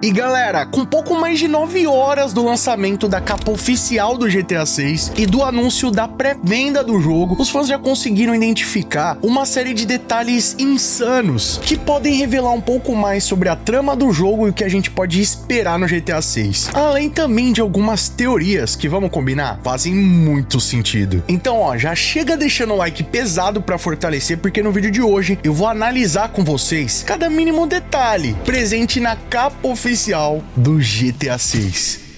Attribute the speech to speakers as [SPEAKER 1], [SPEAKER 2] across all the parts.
[SPEAKER 1] E galera, com pouco mais de 9 horas do lançamento da capa oficial do GTA 6 e do anúncio da pré-venda do jogo, os fãs já conseguiram identificar uma série de detalhes insanos que podem revelar um pouco mais sobre a trama do jogo e o que a gente pode esperar no GTA 6. Além também de algumas teorias que, vamos combinar, fazem muito sentido. Então ó, já chega deixando o like pesado pra fortalecer, porque no vídeo de hoje eu vou analisar com vocês cada mínimo detalhe presente na capa oficial do GTA 6.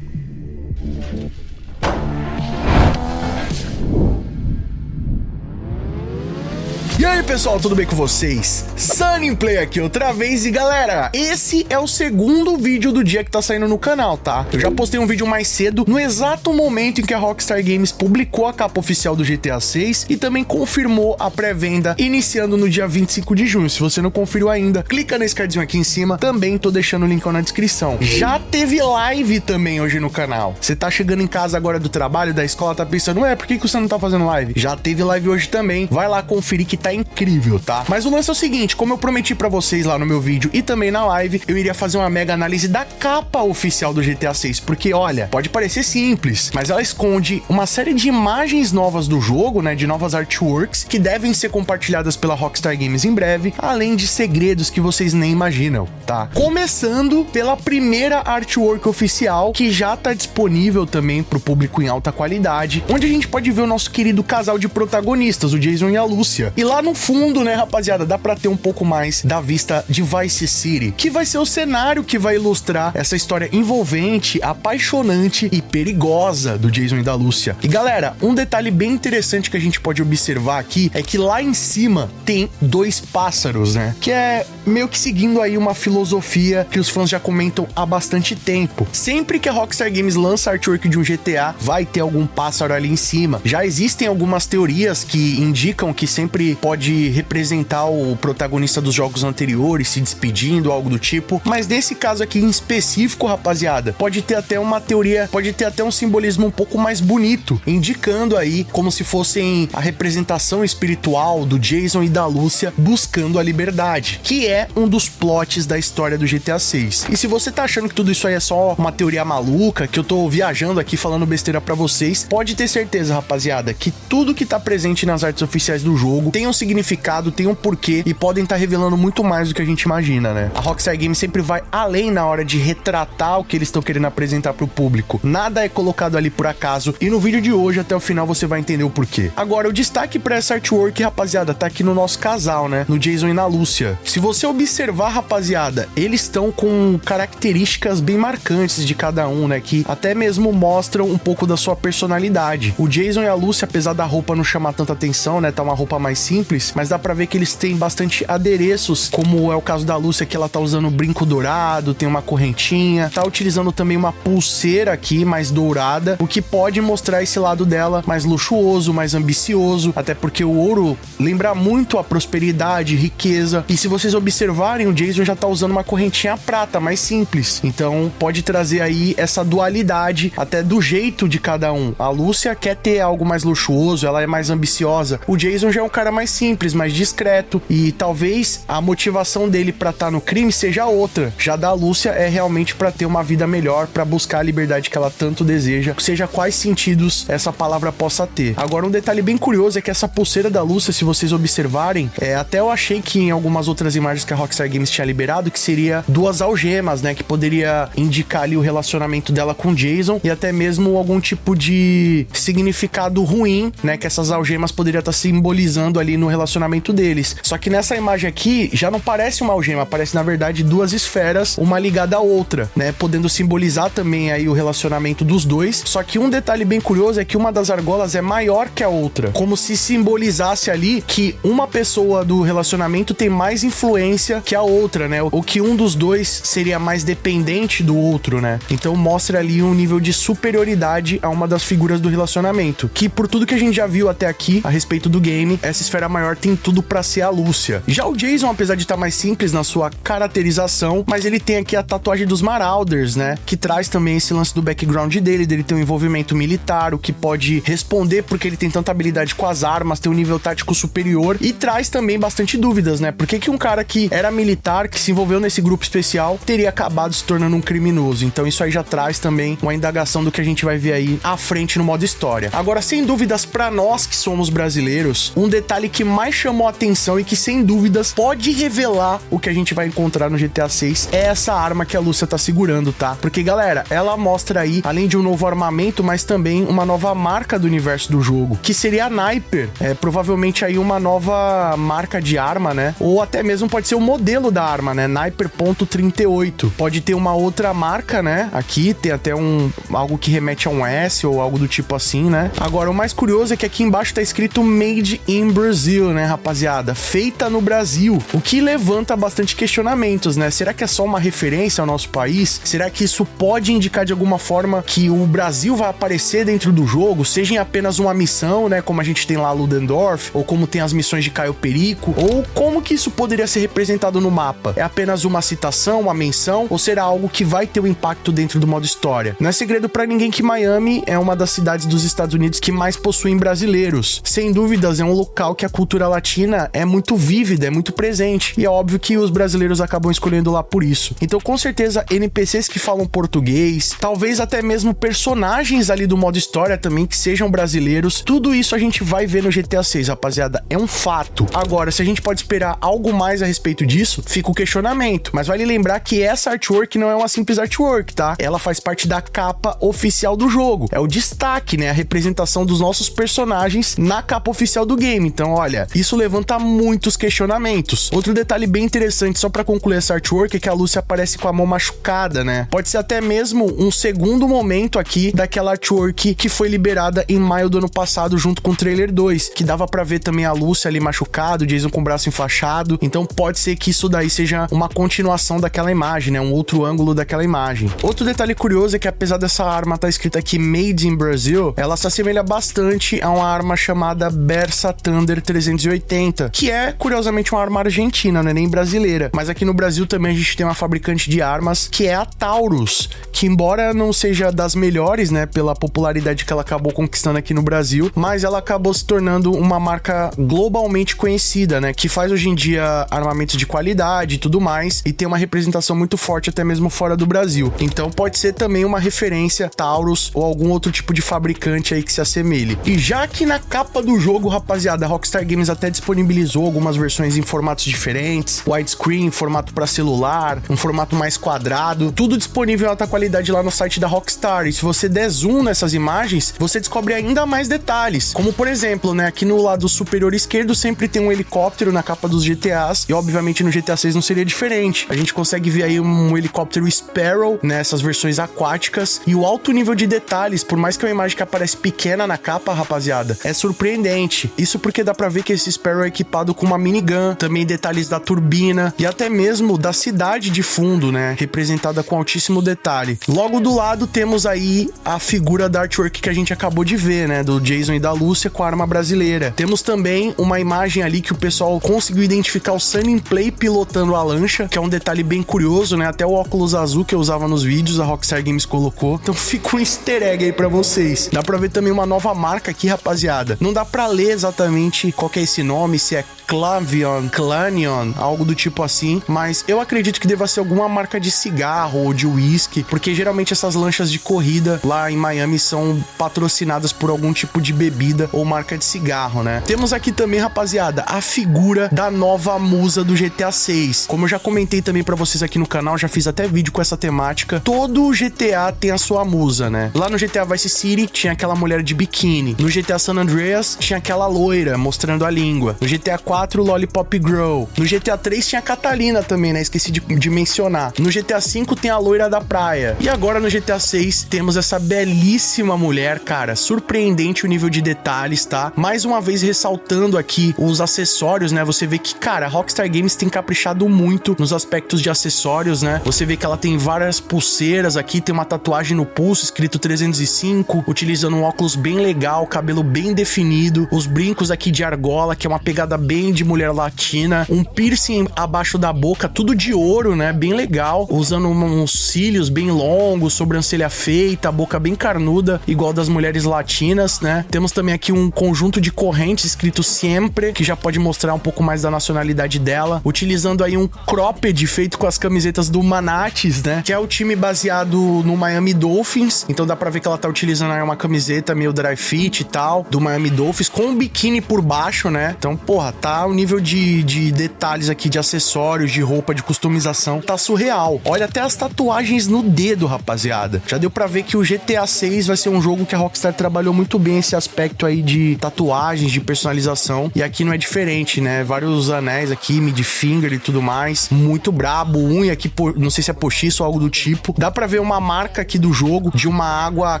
[SPEAKER 1] E aí pessoal, tudo bem com vocês? Sunnyplay aqui outra vez e galera, esse é o segundo vídeo do dia que tá saindo no canal, tá? Eu já postei um vídeo mais cedo, no exato momento em que a Rockstar Games publicou a capa oficial do GTA 6 e também confirmou a pré-venda iniciando no dia 25 de junho. Se você não conferiu ainda, clica nesse cardzinho aqui em cima, também tô deixando o link na descrição. Já teve live também hoje no canal. Você tá chegando em casa agora do trabalho, da escola, tá pensando, por que você não tá fazendo live? Já teve live hoje também, vai lá conferir que tá incrível, tá? Mas o lance é o seguinte, como eu prometi pra vocês lá no meu vídeo e também na live, eu iria fazer uma mega análise da capa oficial do GTA 6, porque olha, pode parecer simples, mas ela esconde uma série de imagens novas do jogo, né, de novas artworks, que devem ser compartilhadas pela Rockstar Games em breve, além de segredos que vocês nem imaginam, tá? Começando pela primeira artwork oficial, que já tá disponível também pro público em alta qualidade, onde a gente pode ver o nosso querido casal de protagonistas, o Jason e a Lúcia. E lá no fundo, né, rapaziada, dá pra ter um pouco mais da vista de Vice City, que vai ser o cenário que vai ilustrar essa história envolvente, apaixonante e perigosa do Jason e da Lúcia. E galera, um detalhe bem interessante que a gente pode observar aqui é que lá em cima tem dois pássaros, né, que é meio que seguindo aí uma filosofia que os fãs já comentam há bastante tempo. Sempre que a Rockstar Games lança artwork de um GTA, vai ter algum pássaro ali em cima. Já existem algumas teorias que indicam que sempre pode representar o protagonista dos jogos anteriores se despedindo, algo do tipo, mas nesse caso aqui em específico, rapaziada, pode ter até uma teoria, pode ter até um simbolismo um pouco mais bonito, indicando aí como se fossem a representação espiritual do Jason e da Lúcia buscando a liberdade, que é um dos plots da história do GTA 6. E se você tá achando que tudo isso aí é só uma teoria maluca, que eu tô viajando aqui falando besteira pra vocês, pode ter certeza, rapaziada, que tudo que tá presente nas artes oficiais do jogo tem um significado, tem um porquê e podem estar revelando muito mais do que a gente imagina, né? A Rockstar Games sempre vai além na hora de retratar o que eles estão querendo apresentar pro público. Nada é colocado ali por acaso e no vídeo de hoje até o final você vai entender o porquê. Agora, o destaque pra essa artwork, rapaziada, tá aqui no nosso casal, né? No Jason e na Lúcia. Se você observar, rapaziada, eles estão com características bem marcantes de cada um, né? Que até mesmo mostram um pouco da sua personalidade. O Jason e a Lúcia, apesar da roupa não chamar tanta atenção, né? Tá uma roupa mais simples, mas dá pra ver que eles têm bastante adereços, como é o caso da Lúcia, que ela tá usando um brinco dourado, tem uma correntinha, tá utilizando também uma pulseira aqui, mais dourada, o que pode mostrar esse lado dela mais luxuoso, mais ambicioso, até porque o ouro lembra muito a prosperidade, riqueza, e se vocês observarem, o Jason já tá usando uma correntinha prata, mais simples, então pode trazer aí essa dualidade, até do jeito de cada um. A Lúcia quer ter algo mais luxuoso, ela é mais ambiciosa, o Jason já é um cara mais simples, mais discreto, e talvez a motivação dele pra estar no crime seja outra. Já da Lúcia é realmente pra ter uma vida melhor, pra buscar a liberdade que ela tanto deseja, seja quais sentidos essa palavra possa ter. Agora, um detalhe bem curioso é que essa pulseira da Lúcia, se vocês observarem, até eu achei que em algumas outras imagens que a Rockstar Games tinha liberado, que seria duas algemas, né, que poderia indicar ali o relacionamento dela com Jason e até mesmo algum tipo de significado ruim, né, que essas algemas poderiam estar simbolizando ali no relacionamento deles. Só que nessa imagem aqui já não parece uma algema, parece na verdade duas esferas, uma ligada à outra, né, podendo simbolizar também aí o relacionamento dos dois. Só que um detalhe bem curioso é que uma das argolas é maior que a outra, como se simbolizasse ali que uma pessoa do relacionamento tem mais influência que a outra, né, ou que um dos dois seria mais dependente do outro, né. Então mostra ali um nível de superioridade a uma das figuras do relacionamento, que por tudo que a gente já viu até aqui a respeito do game, essa esfera maior tem tudo pra ser a Lúcia. Já o Jason, apesar de estar mais simples na sua caracterização, mas ele tem aqui a tatuagem dos Marauders, né, que traz também esse lance do background dele ter um envolvimento militar, o que pode responder porque ele tem tanta habilidade com as armas, tem um nível tático superior e traz também bastante dúvidas, né, por que um cara que que era militar, que se envolveu nesse grupo especial, teria acabado se tornando um criminoso. Então isso aí já traz também uma indagação do que a gente vai ver aí à frente no modo história. Agora, sem dúvidas, pra nós que somos brasileiros, um detalhe que mais chamou a atenção e que sem dúvidas pode revelar o que a gente vai encontrar no GTA 6 é essa arma que a Lúcia tá segurando, tá? Porque, galera, ela mostra aí, além de um novo armamento, mas também uma nova marca do universo do jogo, que seria a Sniper. Provavelmente aí uma nova marca de arma, né? Ou até mesmo pode ser o modelo da arma, né? Sniper.38. Pode ter uma outra marca, né? Aqui tem até algo que remete a um S ou algo do tipo assim, né? Agora, o mais curioso é que aqui embaixo tá escrito Made in Brazil, né, rapaziada? Feita no Brasil. O que levanta bastante questionamentos, né? Será que é só uma referência ao nosso país? Será que isso pode indicar de alguma forma que o Brasil vai aparecer dentro do jogo, seja em apenas uma missão, né? Como a gente tem lá Ludendorff, ou como tem as missões de Caio Perico, ou como que isso poderia ser representado no mapa? É apenas uma citação, uma menção, ou será algo que vai ter um impacto dentro do modo história? Não é segredo pra ninguém que Miami é uma das cidades dos Estados Unidos que mais possuem brasileiros. Sem dúvidas, é um local que a cultura latina é muito vívida, é muito presente, e é óbvio que os brasileiros acabam escolhendo lá por isso. Então, com certeza, NPCs que falam português, talvez até mesmo personagens ali do modo história também que sejam brasileiros, tudo isso a gente vai ver no GTA 6, rapaziada. É um fato. Agora, se a gente pode esperar algo mais a respeito disso, fica o questionamento. Mas vale lembrar que essa artwork não é uma simples artwork, tá? Ela faz parte da capa oficial do jogo. É o destaque, né? A representação dos nossos personagens na capa oficial do game. Então, olha, isso levanta muitos questionamentos. Outro detalhe bem interessante, só pra concluir essa artwork, é que a Lúcia aparece com a mão machucada, né? Pode ser até mesmo um segundo momento aqui daquela artwork que foi liberada em maio do ano passado junto com o trailer 2, que dava pra ver também a Lúcia ali machucada, o Jason com o braço enfaixado. Então pode ser que isso daí seja uma continuação daquela imagem, né? Um outro ângulo daquela imagem. Outro detalhe curioso é que apesar dessa arma estar escrita aqui Made in Brazil, ela se assemelha bastante a uma arma chamada Bersa Thunder 380, que é curiosamente uma arma argentina, não é nem brasileira. Mas aqui no Brasil também a gente tem uma fabricante de armas que é a Taurus, que embora não seja das melhores, né, pela popularidade que ela acabou conquistando aqui no Brasil, mas ela acabou se tornando uma marca globalmente conhecida, né, que faz hoje em dia armamentos de qualidade e tudo mais, e tem uma representação muito forte até mesmo fora do Brasil. Então pode ser também uma referência Taurus ou algum outro tipo de fabricante aí que se assemelhe. E já que na capa do jogo, rapaziada, a Rockstar Games até disponibilizou algumas versões em formatos diferentes, widescreen, formato para celular, um formato mais quadrado, tudo disponível em alta qualidade lá no site da Rockstar. E se você der zoom nessas imagens, você descobre ainda mais detalhes, como por exemplo, né, aqui no lado superior esquerdo sempre tem um helicóptero na capa dos GTAs, e obviamente no GTA 6 não seria diferente. A gente consegue ver aí um helicóptero Sparrow nessas versões aquáticas, e o alto nível de detalhes, por mais que é uma imagem que aparece pequena na capa, rapaziada, é surpreendente. Isso porque dá pra ver que esse Sparrow é equipado com uma minigun, também detalhes da turbina e até mesmo da cidade de fundo, né, representada com altíssimo detalhe. Logo do lado temos aí a figura da artwork que a gente acabou de ver, né, do Jason e da Lúcia com a arma brasileira. Temos também uma imagem ali que o pessoal conseguiu identificar o Sunny Play pilotando a lancha, que é um detalhe bem curioso, né, até o óculos azul que eu usava nos vídeos a Rockstar Games colocou. Então fica um easter egg aí pra vocês. Dá pra ver também uma nova marca aqui, rapaziada. Não dá pra ler exatamente qual que é esse nome, se é Clanion, algo do tipo assim, mas eu acredito que deva ser alguma marca de cigarro ou de whisky, porque geralmente essas lanchas de corrida lá em Miami são patrocinadas por algum tipo de bebida ou marca de cigarro, né? Temos aqui também, rapaziada, a figura da nova musa do GTA 6. Como eu já comentei também pra vocês aqui no canal, já fiz até vídeo com essa temática, todo GTA tem a sua musa, né? Lá no GTA Vice City tinha aquela mulher de biquíni, no GTA San Andreas tinha aquela loira mostrando a língua, no GTA 4 Lollipop Girl, no GTA 3 tinha a Catalina também, né? Esqueci de mencionar. No GTA 5 tem a loira da praia. E agora no GTA 6 temos essa belíssima mulher, cara, surpreendente o nível de detalhes, tá? Mais uma vez ressaltando aqui os acessórios, né? Você vê que, cara, a Rockstar Games tem caprichado muito nos aspectos de acessórios, né? Você vê que ela tem várias pulseiras aqui, tem uma tatuagem no pulso escrito 305, utilizando um óculos bem legal, cabelo bem definido, os brincos aqui de argola, que é uma pegada bem de mulher latina, um piercing abaixo da boca, tudo de ouro, né? Bem legal, usando uns cílios bem longos, sobrancelha feita, boca bem carnuda, igual das mulheres latinas, né? Temos também aqui um conjunto de correntes escrito Siempre, que já pode mostrar um pouco mais da nacionalidade dela. dela, utilizando aí um cropped feito com as camisetas do Manates, né? Que é o time baseado no Miami Dolphins. Então dá pra ver que ela tá utilizando aí uma camiseta meio dry fit e tal, do Miami Dolphins, com um biquíni por baixo, né? Então, porra, tá o nível de detalhes aqui, de acessórios, de roupa, de customização, tá surreal. Olha até as tatuagens no dedo, rapaziada. Já deu pra ver que o GTA 6 vai ser um jogo que a Rockstar trabalhou muito bem esse aspecto aí de tatuagens, de personalização. E aqui não é diferente, né? Vários anéis aqui, midfinger e tudo mais. Muito brabo. Unha aqui, não sei se é postiço ou algo do tipo. Dá pra ver uma marca aqui do jogo de uma água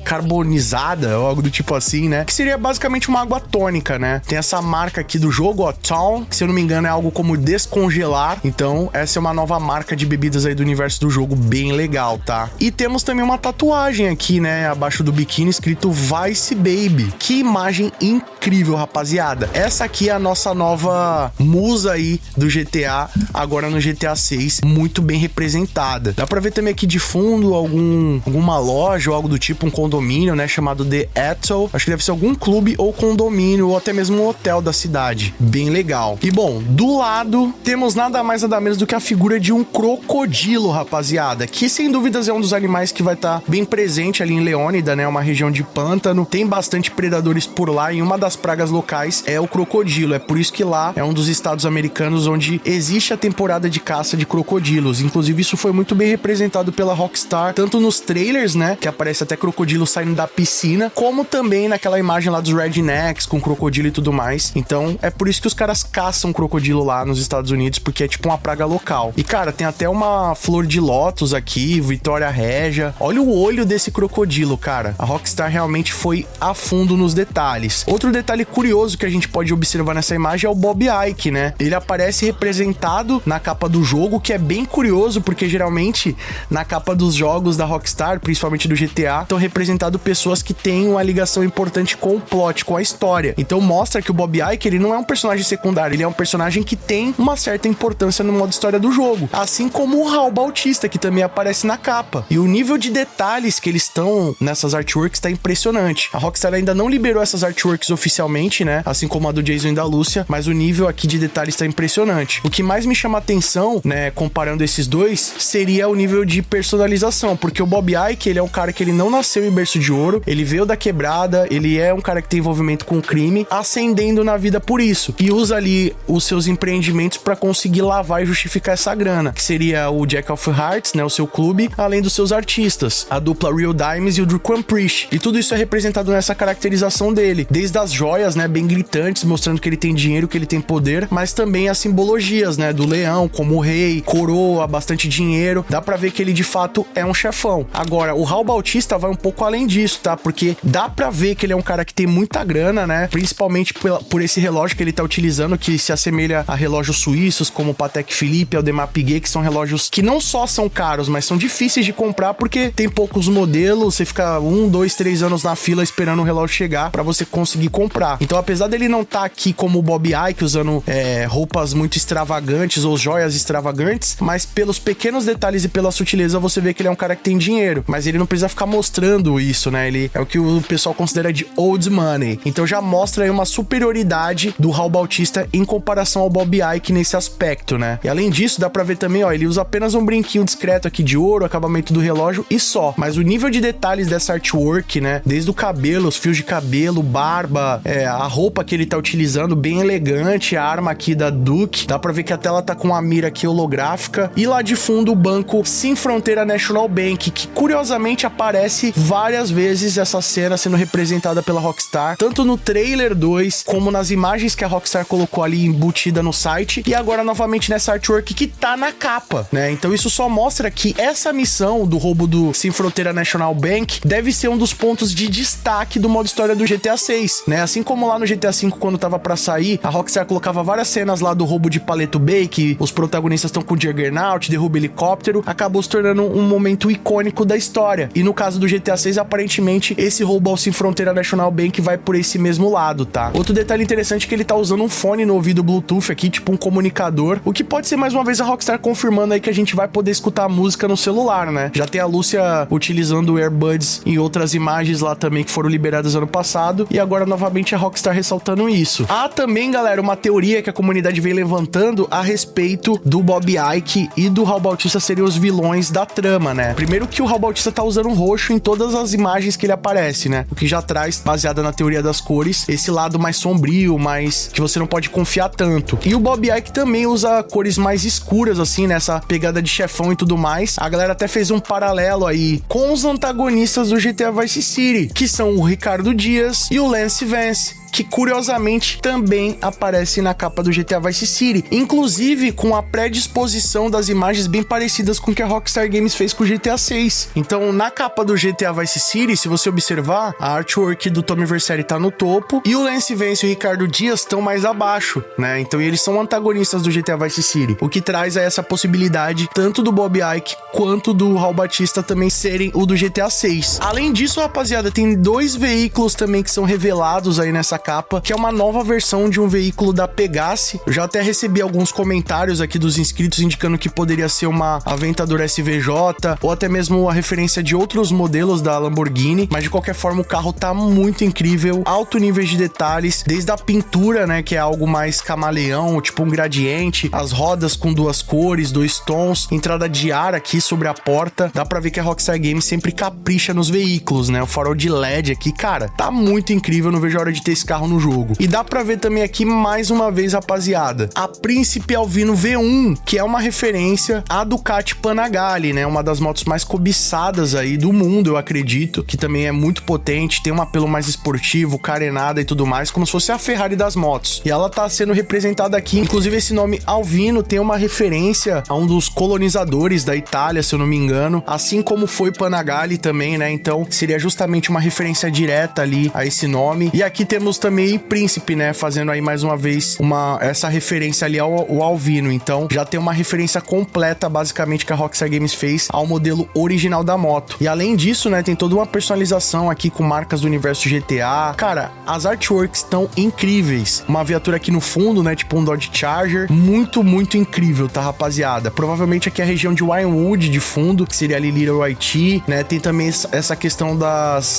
[SPEAKER 1] carbonizada ou algo do tipo assim, né? Que seria basicamente uma água tônica, né? Tem essa marca aqui do jogo, ó, Town, que se eu não me engano é algo como descongelar. Então, essa é uma nova marca de bebidas aí do universo do jogo, bem legal, tá? E temos também uma tatuagem aqui, né? Abaixo do biquíni, escrito Vice Baby. Que imagem incrível, rapaziada. Essa aqui é a nossa nova musa aí do GTA, agora no GTA 6, muito bem representada. Dá pra ver também aqui de fundo alguma loja ou algo do tipo, um condomínio, né? Chamado The Ethel. Acho que deve ser algum clube ou condomínio, ou até mesmo um hotel da cidade. Bem legal. E bom, do lado, temos nada mais nada menos do que a figura de um crocodilo, rapaziada, que sem dúvidas é um dos animais que vai estar bem presente ali em Leônida, né? Uma região de pântano, tem bastante predadores por lá e uma das pragas locais é o crocodilo. É por isso que lá é um dos estados americanos onde existe a temporada de caça de crocodilos. Inclusive, isso foi muito bem representado pela Rockstar, tanto nos trailers, né? Que aparece até crocodilo saindo da piscina, como também naquela imagem lá dos rednecks com crocodilo e tudo mais. Então, é por isso que os caras caçam crocodilo lá nos Estados Unidos, porque é tipo uma praga local. E, cara, tem até uma flor de lótus aqui, Vitória Régia. Olha o olho desse crocodilo, cara. A Rockstar realmente foi a fundo nos detalhes. Outro detalhe curioso que a gente pode observar nessa imagem é o Bob Ike, né? Ele aparece representado na capa do jogo, que é bem curioso, porque geralmente na capa dos jogos da Rockstar, principalmente do GTA, estão representados pessoas que têm uma ligação importante com o plot, com a história. Então mostra que o Bob Ike, ele não é um personagem secundário, ele é um personagem que tem uma certa importância no modo história do jogo. Assim como o Raul Bautista, que também aparece na capa. E o nível de detalhes que eles estão nessas artworks tá impressionante. A Rockstar ainda não liberou essas artworks oficialmente, né? Assim como a do Jason e da Lúcia, mas o nível aqui de detalhes tá impressionante. O que mais me chama a atenção, né, comparando esses dois, seria o nível de personalização, porque o Bob Ike, ele é um cara que ele não nasceu em berço de ouro, ele veio da quebrada, ele é um cara que tem envolvimento com o crime, ascendendo na vida por isso, e usa ali os seus empreendimentos para conseguir lavar e justificar essa grana, que seria o Jack of Hearts, né, o seu clube, além dos seus artistas, a dupla Real Dimes e o Drew Priest, e tudo isso é representado nessa caracterização dele, desde as joias, né, bem gritantes, mostrando que ele tem dinheiro, que ele tem poder, mas também as simbologias, né, do leão, como o rei, coroa, bastante dinheiro, dá pra ver que ele de fato é um chefão. Agora, o Raul Bautista vai um pouco além disso, tá, porque dá pra ver que ele é um cara que tem muita grana, né, principalmente por esse relógio que ele tá utilizando, que se assemelha a relógios suíços, como o Patek Philippe, Audemars Piguet, que são relógios que não só são caros, mas são difíceis de comprar, porque tem poucos modelos, você fica 1, 2, 3 anos na fila esperando o relógio chegar pra você conseguir comprar. Então, apesar dele não tá aqui como o Bob Ike, usando roupas muito extravagantes ou joias extravagantes, mas pelos pequenos detalhes e pela sutileza você vê que ele é um cara que tem dinheiro, mas ele não precisa ficar mostrando isso, né? Ele é o que o pessoal considera de old money. Então já mostra aí uma superioridade do Raul Bautista em comparação ao Bob Ike nesse aspecto, né? E além disso, dá pra ver também, ó, ele usa apenas um brinquinho discreto aqui de ouro, acabamento do relógio e só. Mas o nível de detalhes dessa artwork, né? Desde o cabelo, os fios de cabelo, barba, a roupa que ele tá utilizando, bem elegante, a arma aqui da Duke, dá pra ver que a tela tá com uma mira aqui holográfica, e lá de fundo o banco Sem Fronteira National Bank, que curiosamente aparece várias vezes essa cena sendo representada pela Rockstar, tanto no trailer 2, como nas imagens que a Rockstar colocou ali embutida no site, e agora novamente nessa artwork que tá na capa, né? Então isso só mostra que essa missão do roubo do Sem Fronteira National Bank deve ser um dos pontos de destaque do modo história do GTA 6, né? Assim como lá no GTA 5, quando tava pra sair, a Rockstar colocava várias cenas lá do roubo de Paleto Bay, que os protagonistas estão com o Juggernaut, derruba helicóptero, acabou se tornando um momento icônico da história. E no caso do GTA 6, aparentemente, esse roubo ao Sem Fronteira National Bank vai por esse mesmo lado, tá? Outro detalhe interessante é que ele tá usando um fone no ouvido Bluetooth aqui, tipo um comunicador, o que pode ser mais uma vez a Rockstar confirmando aí que a gente vai poder escutar a música no celular, né? Já tem a Lúcia utilizando o AirBuds em outras imagens lá também que foram liberadas ano passado, e agora novamente a Rockstar ressaltando isso. Há também, galera, uma teoria que a comunidade comunidade vem levantando a respeito do Bob Ike e do Raul Bautista serem os vilões da trama, né? Primeiro que o Raul Bautista tá usando roxo em todas as imagens que ele aparece, né? O que já traz, baseada na teoria das cores, esse lado mais sombrio, mais que você não pode confiar tanto. E o Bob Ike também usa cores mais escuras, assim, nessa pegada de chefão e tudo mais. A galera até fez um paralelo aí com os antagonistas do GTA Vice City, que são o Ricardo Dias e o Lance Vance, que curiosamente também aparece na capa do GTA Vice City, inclusive com a predisposição das imagens bem parecidas com o que a Rockstar Games fez com o GTA 6. Então, na capa do GTA Vice City, se você observar, a artwork do Tommy Vercetti tá no topo e o Lance Vance e o Ricardo Dias estão mais abaixo, né? Então, eles são antagonistas do GTA Vice City, o que traz a essa possibilidade tanto do Bob Ike quanto do Raul Bautista também serem o do GTA 6. Além disso, rapaziada, tem 2 veículos também que são revelados aí nessa capa, que é uma nova versão de um veículo da Pegassi. Eu já até recebi alguns comentários aqui dos inscritos indicando que poderia ser uma Aventador SVJ ou até mesmo a referência de outros modelos da Lamborghini, mas de qualquer forma o carro tá muito incrível, alto nível de detalhes, desde a pintura, né, que é algo mais camaleão, tipo um gradiente, as rodas com 2 cores, 2 tons, entrada de ar aqui sobre a porta. Dá pra ver que a Rockstar Games sempre capricha nos veículos, né? O farol de LED aqui, cara, tá muito incrível, não vejo a hora de ter esse carro no jogo. E dá pra ver também aqui mais uma vez, rapaziada, a Príncipe Alvino V1, que é uma referência à Ducati Panigale, né? Uma das motos mais cobiçadas aí do mundo, eu acredito, que também é muito potente, tem um apelo mais esportivo, carenada e tudo mais, como se fosse a Ferrari das motos. E ela tá sendo representada aqui, inclusive esse nome Alvino tem uma referência a um dos colonizadores da Itália, se eu não me engano, assim como foi Panigale também, né? Então seria justamente uma referência direta ali a esse nome. E aqui temos também Príncipe, né, fazendo aí mais uma vez essa referência ali ao Alvino. Então já tem uma referência completa basicamente que a Rockstar Games fez ao modelo original da moto. E além disso, né, tem toda uma personalização aqui com marcas do universo GTA. Cara, as artworks estão incríveis. Uma viatura aqui no fundo, né, tipo um Dodge Charger, muito incrível, tá, rapaziada? Provavelmente aqui é a região de Winewood de fundo, que seria ali Little Haiti, né? Tem também essa questão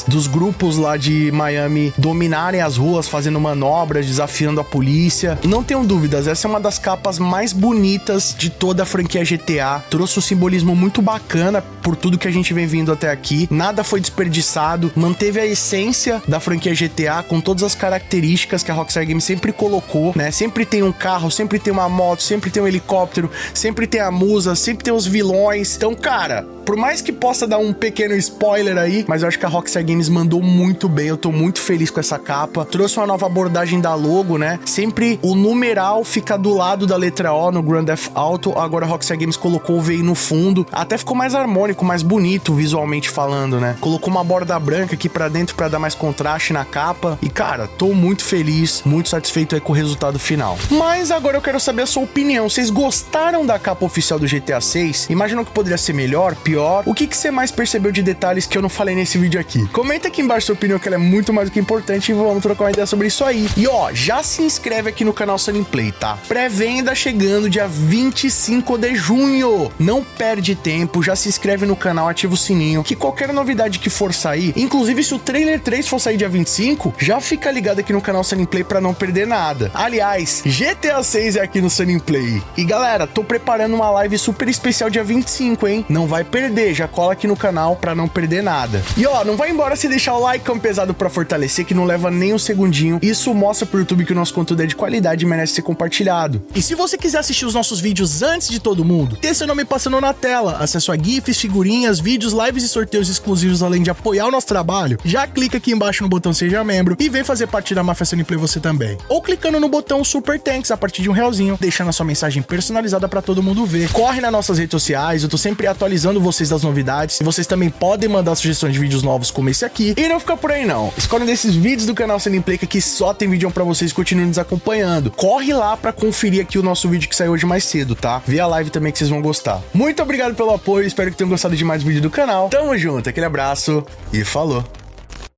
[SPEAKER 1] dos grupos lá de Miami dominarem as ruas, fazendo manobras, desafiando a polícia. Não tenham dúvidas, essa é uma das capas mais bonitas de toda a franquia GTA. Trouxe um simbolismo muito bacana por tudo que a gente vem vindo até aqui. Nada foi desperdiçado, manteve a essência da franquia GTA com todas as características que a Rockstar Games sempre colocou, né? Sempre tem um carro, sempre tem uma moto, sempre tem um helicóptero, sempre tem a musa, sempre tem os vilões. Então, cara, por mais que possa dar um pequeno spoiler aí, mas eu acho que a Rockstar Games mandou muito bem, eu tô muito feliz com essa capa. Trouxe uma nova abordagem da logo, né? Sempre o numeral fica do lado da letra O no Grand Theft Auto, agora a Rockstar Games colocou o V no fundo, até ficou mais harmônico, mais bonito visualmente falando, né? Colocou uma borda branca aqui pra dentro pra dar mais contraste na capa e, cara, tô muito feliz, muito satisfeito aí com o resultado final. Mas agora eu quero saber a sua opinião, vocês gostaram da capa oficial do GTA 6? Imaginam que poderia ser melhor, pior? O que você mais percebeu de detalhes que eu não falei nesse vídeo aqui? Comenta aqui embaixo sua opinião, que ela é muito mais do que importante, e vamos trocar uma ideia sobre isso aí. E ó, já se inscreve aqui no canal Sunny Play, tá? Pré-venda chegando dia 25 de junho. Não perde tempo, já se inscreve no canal, ativa o sininho, que qualquer novidade que for sair, inclusive se o trailer 3 for sair dia 25, já fica ligado aqui no canal Sunny Play pra não perder nada. Aliás, GTA 6 é aqui no Sunny Play. E galera, tô preparando uma live super especial dia 25, hein? Não vai perder, já cola aqui no canal pra não perder nada. E ó, não vai embora se deixar o like pesado pra fortalecer, que não leva nem um segundinho. Isso mostra pro YouTube que o nosso conteúdo é de qualidade e merece ser compartilhado. E se você quiser assistir os nossos vídeos antes de todo mundo, ter seu nome passando na tela, acesso a GIFs, figurinhas, vídeos, lives e sorteios exclusivos, além de apoiar o nosso trabalho, já clica aqui embaixo no botão Seja Membro e vem fazer parte da Máfia Sunny Play você também. Ou clicando no botão Super Thanks a partir de R$1, deixando a sua mensagem personalizada pra todo mundo ver. Corre nas nossas redes sociais, eu tô sempre atualizando vocês das novidades, e vocês também podem mandar sugestões de vídeos novos como esse aqui. E não fica por aí não, escolhe um desses vídeos do canal Sunny Play, que aqui só tem vídeo pra vocês, continuem nos acompanhando. Corre lá pra conferir aqui o nosso vídeo que saiu hoje mais cedo, tá? Vê a live também que vocês vão gostar. Muito obrigado pelo apoio, espero que tenham gostado de mais vídeo do canal. Tamo junto, aquele abraço e falou!